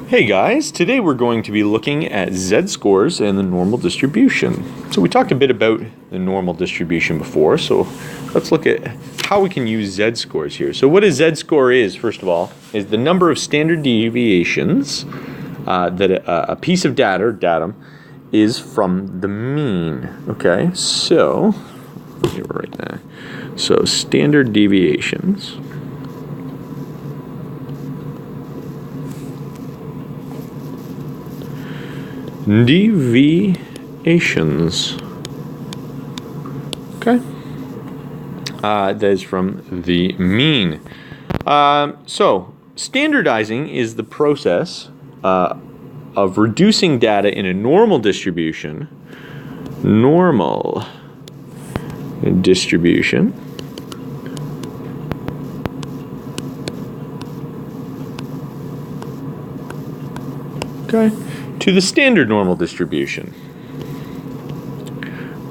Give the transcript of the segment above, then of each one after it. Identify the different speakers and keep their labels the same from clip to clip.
Speaker 1: Hey guys, today we're going to be looking at z-scores and the normal distribution. So we talked a bit about the normal distribution before, so let's look at how we can use z-scores here. So what a z-score is, first of all, is the number of standard deviations that a piece of data or datum is from the mean. Okay, so let me write that. So standard deviations. Deviations. Okay. That is from the mean. So standardizing is the process of reducing data in a normal distribution. Normal distribution. Okay. To the standard normal distribution,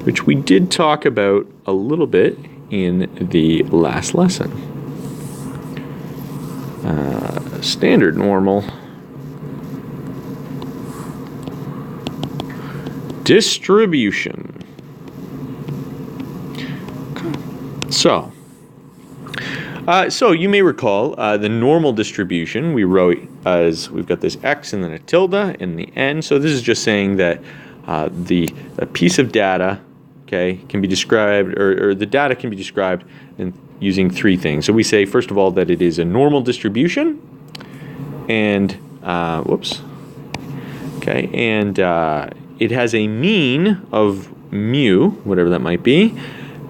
Speaker 1: which we did talk about a little bit in the last lesson. Standard normal distribution. Okay. So you may recall the normal distribution we wrote as we've got this x and then a tilde in the n. So this is just saying that a piece of data, okay, can be described, or the data can be described using three things. So we say first of all that it is a normal distribution, and it has a mean of mu, whatever that might be.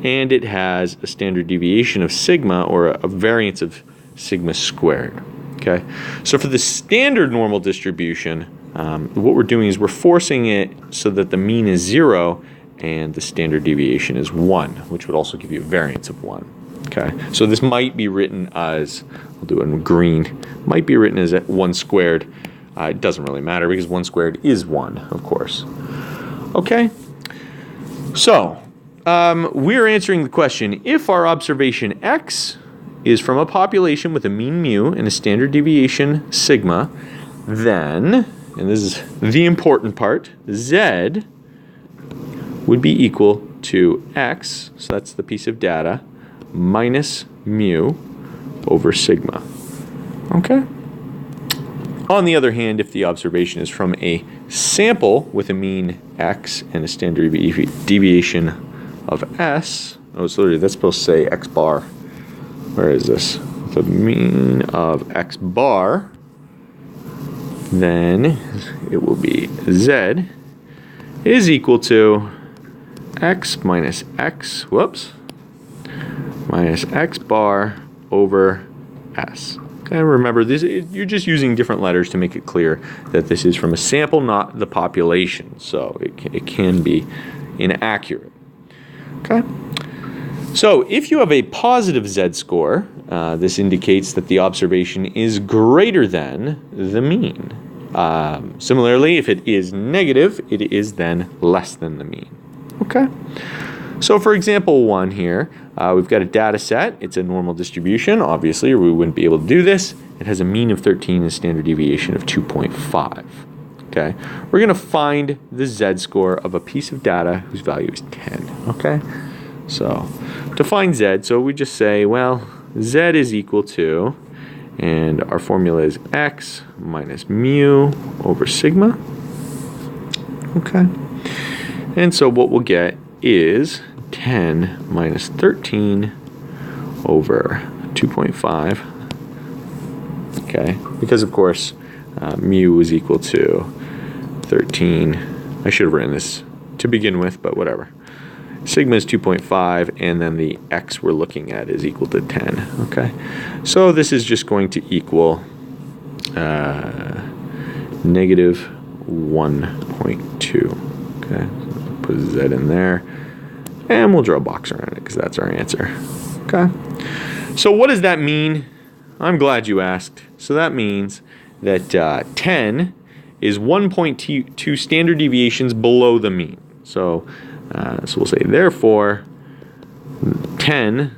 Speaker 1: And it has a standard deviation of sigma, or a variance of sigma squared. Okay, so for the standard normal distribution, what we're doing is we're forcing it so that the mean is 0 and the standard deviation is 1, which would also give you a variance of 1. Okay, so this might be written as, I'll do it in green, might be written as 1 squared. It doesn't really matter because 1 squared is 1, of course. Okay, so we're answering the question, if our observation x is from a population with a mean mu and a standard deviation sigma, then, and this is the important part, z would be equal to x, so that's the piece of data, minus mu over sigma. Okay? On the other hand, if the observation is from a sample with a mean x and a standard deviation of s, so literally that's supposed to say x bar. Where is this? The mean of x bar, then it will be z is equal to x minus x, minus x bar over s. Okay, remember this, you're just using different letters to make it clear that this is from a sample, not the population, so it can be inaccurate. Okay, so if you have a positive z-score, this indicates that the observation is greater than the mean. Similarly, if it is negative, it is then less than the mean. Okay, so for example 1 here, we've got a data set. It's a normal distribution, obviously, or we wouldn't be able to do this. It has a mean of 13 and a standard deviation of 2.5. Okay, we're going to find the z-score of a piece of data whose value is 10. Okay, so to find z, so we just say, well, z is equal to, and our formula is x minus mu over sigma. Okay, and so what we'll get is 10 minus 13 over 2.5. Okay, because of course mu is equal to 13. I should have written this to begin with, but whatever. Sigma is 2.5, and then the x we're looking at is equal to 10. Okay, so this is just going to equal negative 1.2. Okay, so put z in there, and we'll draw a box around it because that's our answer. Okay, so what does that mean? I'm glad you asked. So that means that 10 is 1.2 standard deviations below the mean. So we'll say, therefore, 10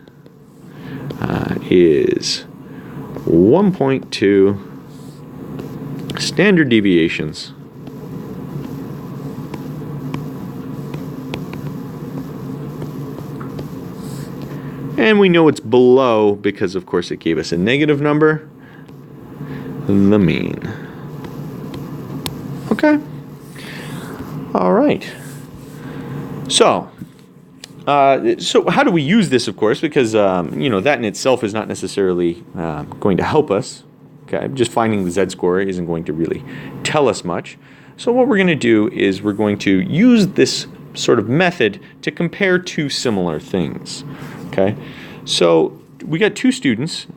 Speaker 1: is 1.2 standard deviations and we know it's below because of course it gave us a negative number, the mean. Okay. All right. So how do we use this, of course, because you know, that in itself is not necessarily going to help us. Okay, just finding the z-score isn't going to really tell us much. So what we're going to do is we're going to use this sort of method to compare two similar things. Okay, so we got two students,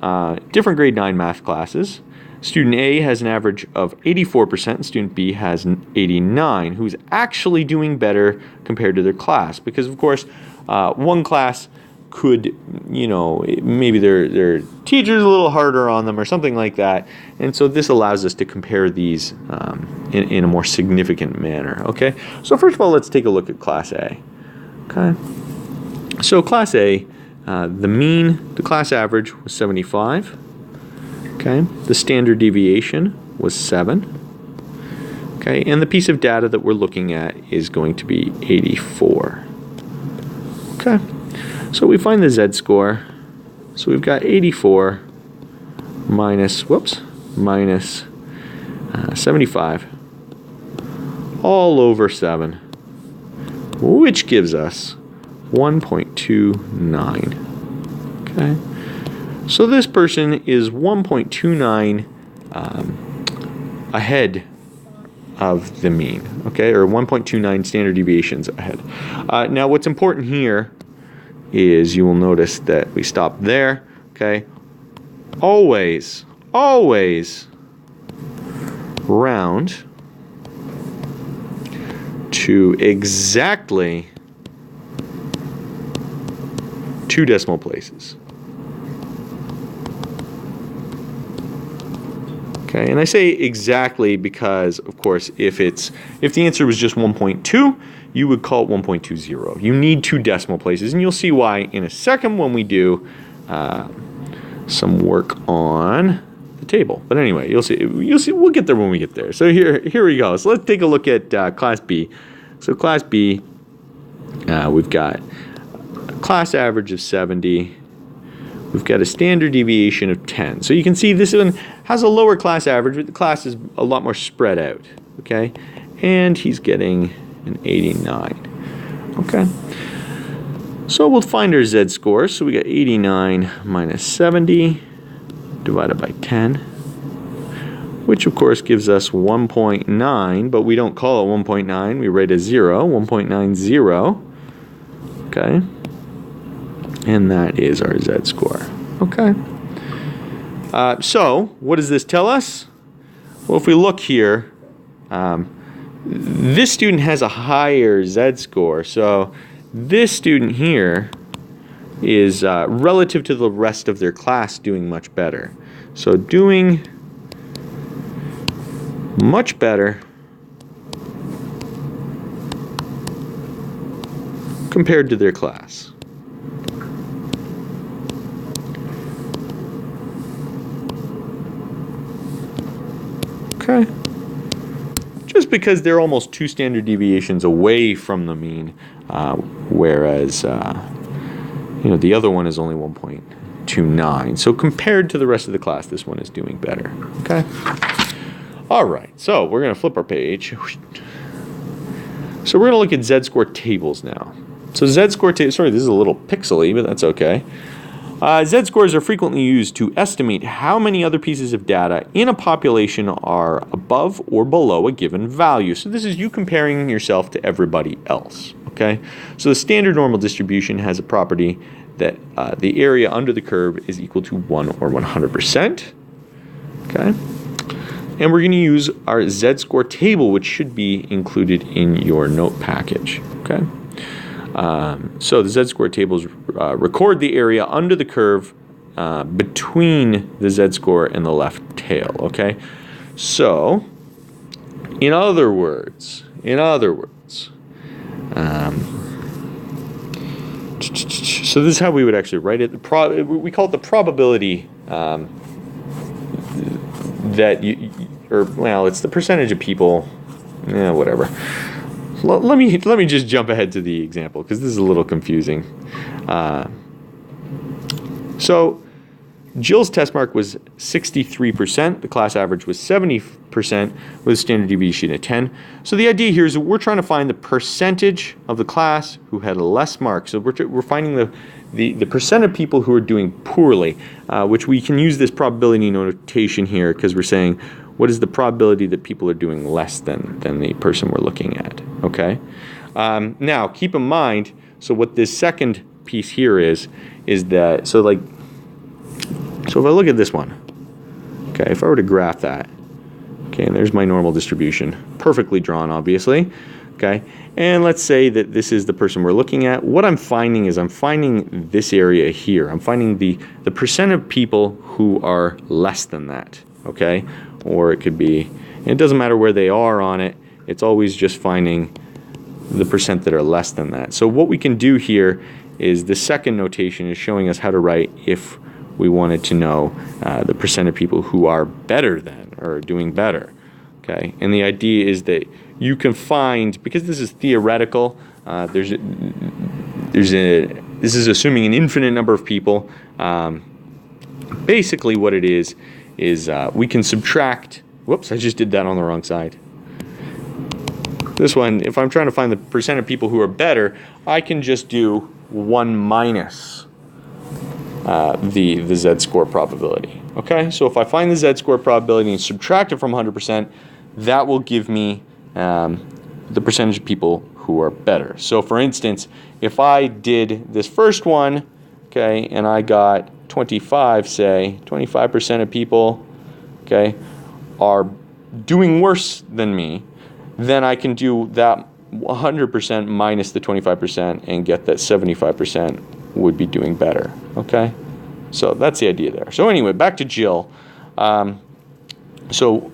Speaker 1: different grade 9 math classes. Student A has an average of 84%, and student B has an 89%, who's actually doing better compared to their class. Because, of course, one class could, you know, maybe their teacher's a little harder on them or something like that. And so this allows us to compare these in a more significant manner. Okay, so first of all, let's take a look at Class A. Okay, so Class A, the class average was 75. Okay, the standard deviation was 7. Okay, and the piece of data that we're looking at is going to be 84. Okay, so we find the z-score. So we've got 84 minus 75 all over 7, which gives us 1.29. Okay. So this person is 1.29 ahead of the mean, okay, or 1.29 standard deviations ahead. Now what's important here is you will notice that we stop there, okay. Always round to exactly 2 decimal places. Okay, and I say exactly because, of course, if the answer was just 1.2, you would call it 1.20. You need 2 decimal places, and you'll see why in a second when we do some work on the table. But anyway, you'll see. We'll get there when we get there. So here we go. So let's take a look at Class B. So Class B, we've got a class average of 70. We've got a standard deviation of 10. So you can see this one has a lower class average, but the class is a lot more spread out, okay? And he's getting an 89, okay? So we'll find our z-score. So we got 89 minus 70 divided by 10, which of course gives us 1.9, but we don't call it 1.9. We write a 0, 1.90, okay? And that is our z-score. Okay. So what does this tell us? Well, if we look here, this student has a higher z-score. So this student here is relative to the rest of their class doing much better. So doing much better compared to their class. Okay. Just because they're almost 2 standard deviations away from the mean, whereas you know, the other one is only 1.29. So compared to the rest of the class, this one is doing better. Okay. All right. So we're going to flip our page. So we're going to look at z-score tables now. So z-score tables. Sorry, this is a little pixely, but that's okay. Z-scores are frequently used to estimate how many other pieces of data in a population are above or below a given value. So this is you comparing yourself to everybody else, okay? So the standard normal distribution has a property that the area under the curve is equal to 1 or 100%, okay? And we're going to use our z-score table, which should be included in your note package, okay? So the z-score tables record the area under the curve between the z-score and the left tail, okay? So, in other words, so this is how we would actually write it. We call it the probability that or well, it's the percentage of people, whatever. Let me just jump ahead to the example because this is a little confusing. So Jill's test mark was 63%. The class average was 70% with a standard deviation of 10. So the idea here is that we're trying to find the percentage of the class who had less marks. So we're finding the percent of people who are doing poorly, which we can use this probability notation here because we're saying what is the probability that people are doing less than the person we're looking at, okay? Now, keep in mind, so what this second piece here is that, so if I look at this one, okay, if I were to graph that, okay, and there's my normal distribution, perfectly drawn, obviously, okay, and let's say that this is the person we're looking at. What I'm finding is I'm finding this area here. I'm finding the percent of people who are less than that, okay, or it could be, and it doesn't matter where they are on it, it's always just finding the percent that are less than that. So what we can do here is the second notation is showing us how to write if we wanted to know the percent of people who are better than or doing better, okay? And the idea is that you can find, because this is theoretical, this is assuming an infinite number of people. Basically what it is we can subtract, whoops, I just did that on the wrong side. This one, if I'm trying to find the percent of people who are better, I can just do 1 minus the z-score probability. Okay, so if I find the z-score probability and subtract it from 100%, that will give me the percentage of people who are better. So for instance, if I did this first one, okay, and I got 25, say, 25% of people, okay, are doing worse than me, then I can do that 100% minus the 25% and get that 75% would be doing better, okay? So that's the idea there. So anyway, back to Jill. So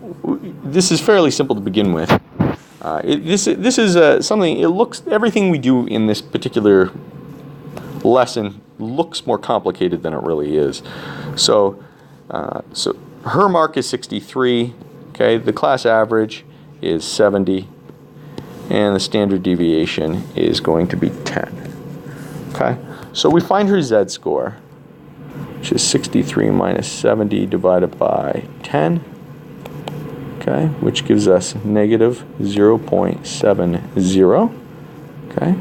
Speaker 1: this is fairly simple to begin with. This is something, it looks, everything we do in this particular lesson looks more complicated than it really is. So her mark is 63, okay? The class average is 70, and the standard deviation is going to be 10, okay? So we find her z-score, which is 63 minus 70 divided by 10, okay, which gives us negative 0.70, okay?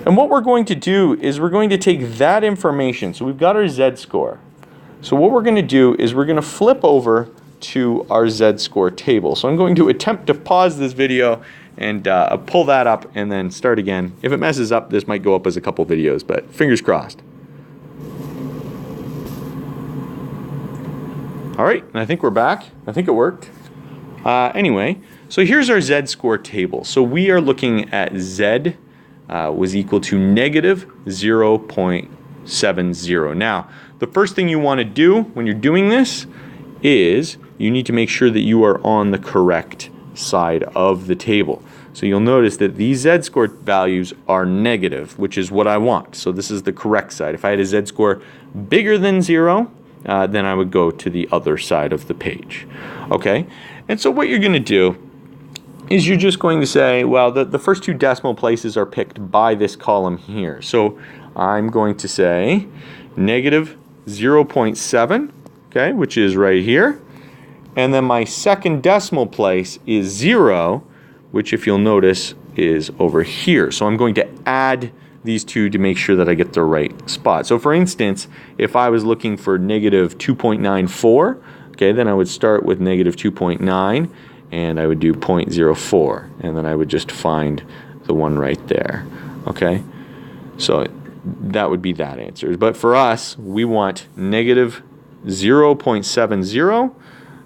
Speaker 1: And what we're going to do is we're going to take that information, so we've got our z-score. So what we're going to do is we're going to flip over to our z-score table. So I'm going to attempt to pause this video and pull that up and then start again. If it messes up, this might go up as a couple videos, but fingers crossed. All right, and I think we're back. I think it worked. Anyway, so here's our z-score table. So we are looking at z was equal to negative 0.70. Now, the first thing you want to do when you're doing this is you need to make sure that you are on the correct side of the table. So you'll notice that these z-score values are negative, which is what I want. So this is the correct side. If I had a z-score bigger than 0, then I would go to the other side of the page. Okay? And so what you're going to do is you're just going to say, well, the first 2 decimal places are picked by this column here. So I'm going to say negative 0.7, okay, which is right here. And then my second decimal place is 0, which if you'll notice is over here. So I'm going to add these two to make sure that I get the right spot. So for instance, if I was looking for negative 2.94, okay, then I would start with negative 2.9 and I would do 0.04, and then I would just find the one right there, okay? So that would be that answer. But for us, we want negative 0.70,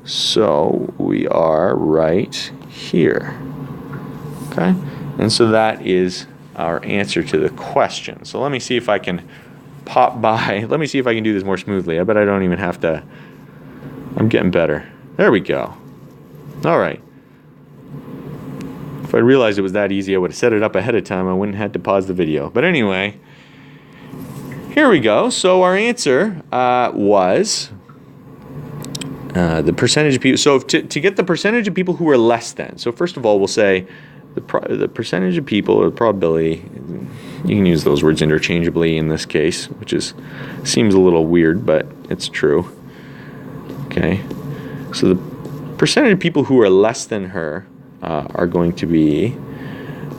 Speaker 1: so we are right here, okay? And so that is our answer to the question. So let me see if I can pop by. Let me see if I can do this more smoothly. I bet I don't even have to. I'm getting better. There we go. All right. If I realized it was that easy, I would have set it up ahead of time. I wouldn't have had to pause the video. But anyway, here we go. So our answer was the percentage of people. So to get the percentage of people who are less than. So first of all, we'll say the percentage of people, or the probability. You can use those words interchangeably in this case, which seems a little weird, but it's true. Okay. So the percentage of people who are less than her are going to be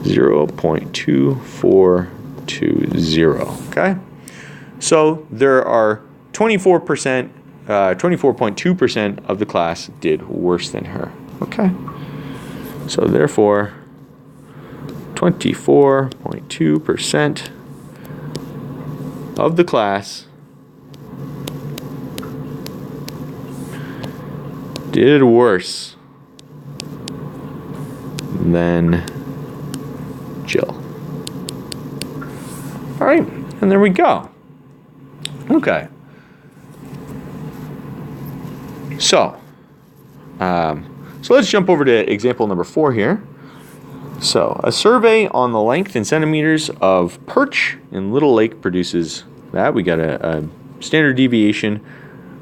Speaker 1: 0.2420. Okay. So there are 24%. 24.2% of the class did worse than her. Okay. So therefore, 24.2% of the class did worse than Jill. All right, and there we go. Okay. So let's jump over to example number 4 here. So a survey on the length in centimeters of perch in Little Lake produces that. We got a standard deviation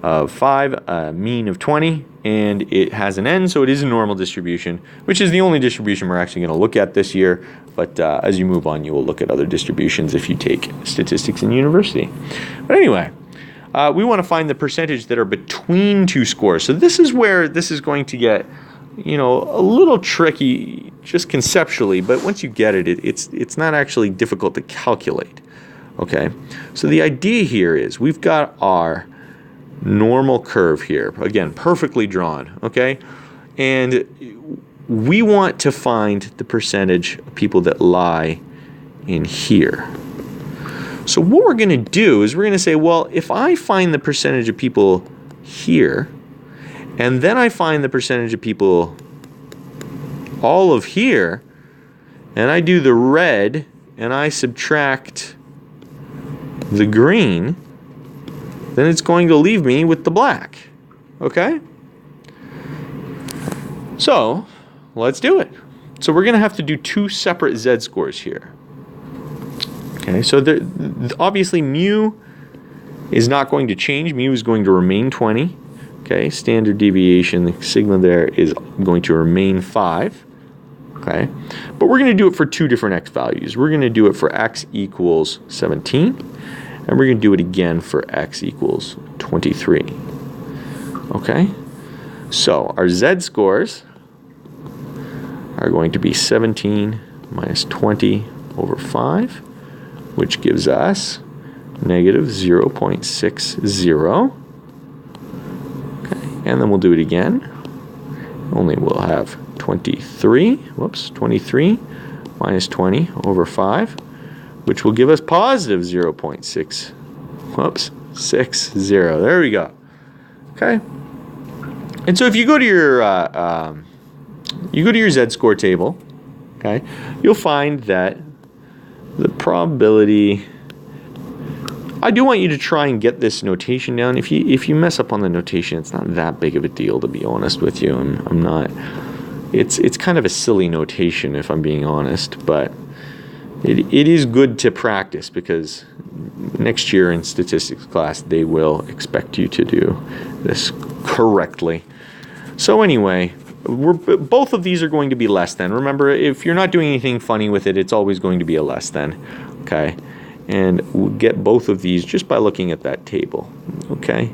Speaker 1: of 5, a mean of 20, and it has an n, so it is a normal distribution, which is the only distribution we're actually going to look at this year. But as you move on, you will look at other distributions if you take statistics in university. But anyway, we want to find the percentage that are between two scores. So this is where this is going to get, a little tricky just conceptually, but once you get it, it's not actually difficult to calculate. Okay, so the idea here is we've got our normal curve here, again, perfectly drawn, okay? And we want to find the percentage of people that lie in here. So what we're going to do is we're going to say, well, if I find the percentage of people here, and then I find the percentage of people all of here, and I do the red, and I subtract the green, then it's going to leave me with the black. Okay? So let's do it. So we're going to have to do 2 separate z-scores here. Okay, so obviously mu is not going to change. Mu is going to remain 20. Okay, standard deviation, the sigma there is going to remain 5. Okay, but we're going to do it for 2 different x values. We're going to do it for x equals 17, and we're going to do it again for x equals 23. Okay, so our z-scores are going to be 17 minus 20 over 5, which gives us negative 0.60. Okay, and then we'll do it again. Only we'll have 23 minus 20 over 5, which will give us positive 0.60. There we go. Okay. And so if you go to your z-score table, okay, you'll find that the probability, I do want you to try and get this notation down. If you mess up on the notation, it's not that big of a deal, to be honest with you. I'm not. It's kind of a silly notation, if I'm being honest, but it is good to practice, because next year in statistics class they will expect you to do this correctly. So anyway, both of these are going to be less than. Remember, if you're not doing anything funny with it, it's always going to be a less than. Okay, and we'll get both of these just by looking at that table. Okay,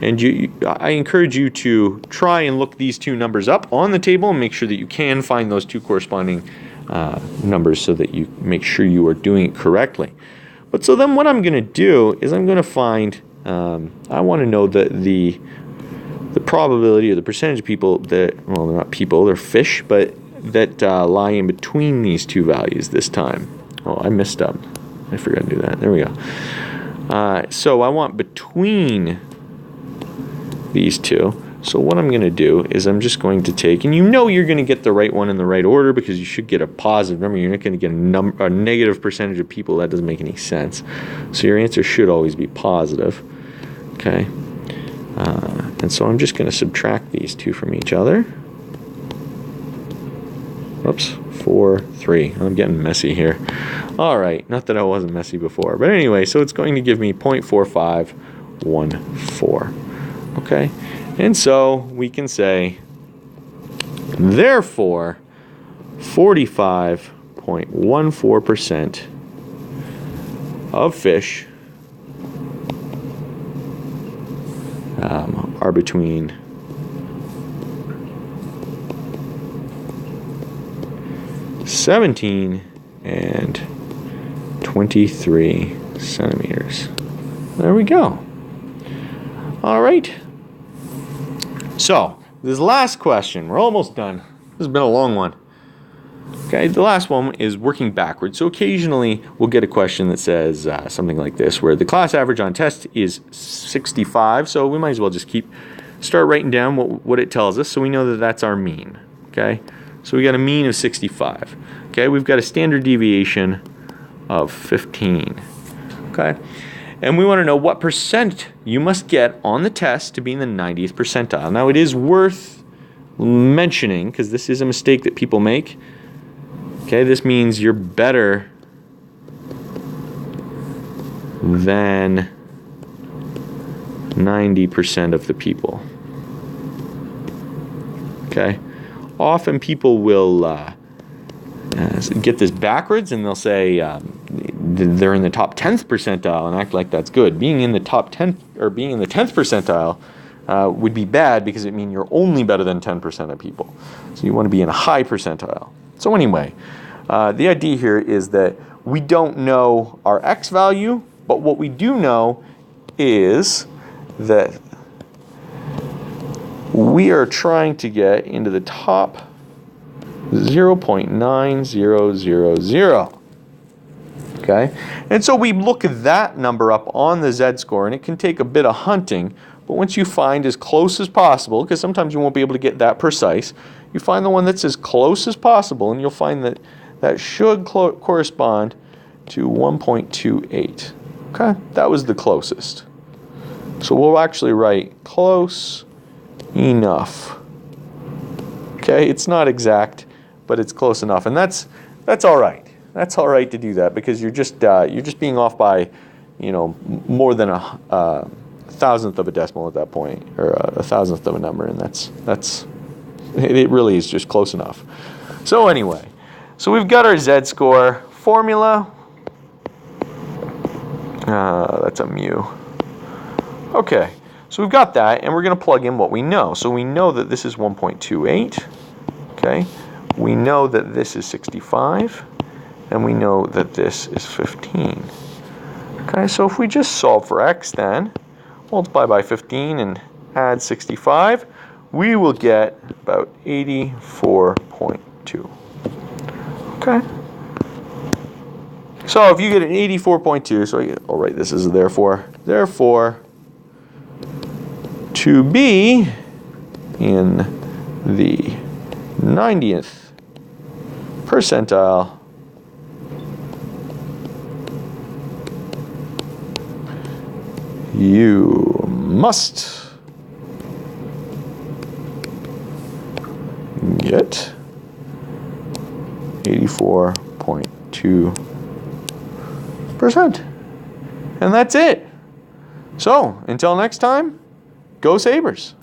Speaker 1: and I encourage you to try and look these 2 numbers up on the table and make sure that you can find those 2 corresponding numbers, so that you make sure you are doing it correctly. But so then what I'm going to do is I'm going to find, I want to know the probability, or the percentage of people that, well, they're not people, they're fish, but that lie in between these 2 values this time. Oh, I messed up. I forgot to do that. There we go. So I want between these 2. So what I'm going to do is I'm just going to take, and you're going to get the right one in the right order, because you should get a positive. Remember, you're not going to get a negative percentage of people. That doesn't make any sense. So your answer should always be positive. Okay. And so I'm just going to subtract these 2 from each other. Oops, 4, 3. I'm getting messy here. All right, not that I wasn't messy before. But anyway, so it's going to give me 0.4514. Okay, And so we can say, therefore, 45.14% of fish are between 17 and 23 centimeters. There we go. All right. So, this last question, we're almost done. This has been a long one. Okay, the last one is working backwards. So occasionally we'll get a question that says something like this, where the class average on test is 65. So we might as well just start writing down what it tells us, so we know that that's our mean. Okay, so we got a mean of 65. Okay, we've got a standard deviation of 15. Okay, and we want to know what percent you must get on the test to be in the 90th percentile. Now it is worth mentioning, because this is a mistake that people make. Okay, this means you're better than 90% of the people. Okay, often people will get this backwards, and they'll say they're in the top 10th percentile and act like that's good. Being in the top 10th or being in the 10th percentile would be bad, because it means you're only better than 10% of people. So you want to be in a high percentile. So anyway, the idea here is that we don't know our x value, but what we do know is that we are trying to get into the top 0.9000. Okay, and so we look at that number up on the z-score, and it can take a bit of hunting, but once you find as close as possible, because sometimes you won't be able to get that precise, you find the one that's as close as possible, and you'll find that that should correspond to 1.28. Okay, that was the closest. So we'll actually write close enough. Okay, it's not exact, but it's close enough, and that's all right. That's all right to do that, because you're just being off by, more than a thousandth of a decimal at that point, or a thousandth of a number, and it really is just close enough. So anyway, so we've got our z-score formula. That's a mu. Okay, so we've got that, and we're going to plug in what we know. So we know that this is 1.28. Okay, we know that this is 65, and we know that this is 15. Okay, so if we just solve for x, then multiply by 15 and add 65, we will get about 84.2. Okay. So if you get an 84.2, so I'll write this as a therefore. Therefore, to be in the 90th percentile, you must get 84.2%. And that's it. So, until next time, go Sabres.